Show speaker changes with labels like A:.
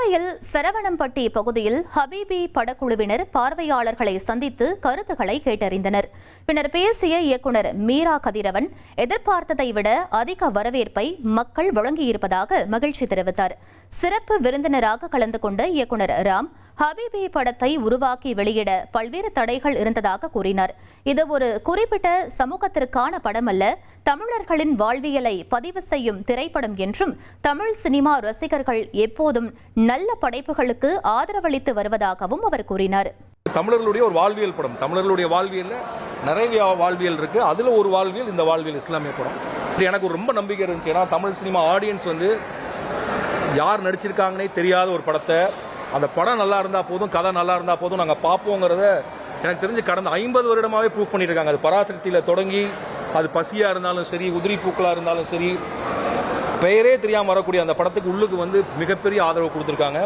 A: சென்னையில் சரவணம்பட்டி பகுதியில் ஹபீபி படக்குழுவினர் பார்வையாளர்களை சந்தித்து கருத்துக்களை கேட்டறிந்தனர். பின்னர் பேசிய இயக்குனர் மீரா கதிரவன் எதிர்பார்த்ததை விட அதிக வரவேற்பை மக்கள் வழங்கியிருப்பதாக மகிழ்ச்சி தெரிவித்தார். சிறப்பு விருந்தினராக கலந்து கொண்ட இயக்குனர் ராம் ஹபீபி படத்தை உருவாக்கி வெளியிட பல்வேறு தடைகள் இருந்ததாக கூறினார். இது ஒரு குறிப்பிட்ட சமூகத்திற்கான படம் அல்ல, தமிழர்களின் வாழ்வியலை பதிவு செய்யும் திரைப்படம் என்றும் தமிழ் சினிமா ரசிகர்கள் எப்போதும் நல்ல படைப்புகளுக்கு ஆதரவளித்து வருவதாகவும் அவர் கூறினார்.
B: தமிழர்களுடைய ஒரு வாழ்வியல் படம், தமிழர்களுடைய வாழ்வியல்ல நிறைய வாழ்வியல் இருக்கு. அதுல ஒரு வாழ்வியல் இந்த வாழ்வியல் இஸ்லாமிய படம். எனக்கு ரொம்ப நம்பிக்கை இருந்துச்சு. ஏன்னா தமிழ் சினிமா ஆடியன்ஸ் யார் நடிச்சிருக்காங்கன்னே தெரியாத ஒரு படத்தை, அந்த படம் நல்லா இருந்தா போதும், கதை நல்லா இருந்தா போதும், நாங்கள் பார்ப்போங்கிறத எனக்கு தெரிஞ்சு கடந்த 50 வருடமாவே ப்ரூவ் பண்ணிட்டு இருக்காங்க. அது பராசக்தியில தொடங்கி அது பசியா இருந்தாலும் சரி, உதிரி பூக்களா இருந்தாலும் சரி, பெயரே தெரியாம வரக்கூடிய அந்த படத்துக்கு உள்ளுக்கு மிகப்பெரிய ஆதரவு கொடுத்திருக்காங்க.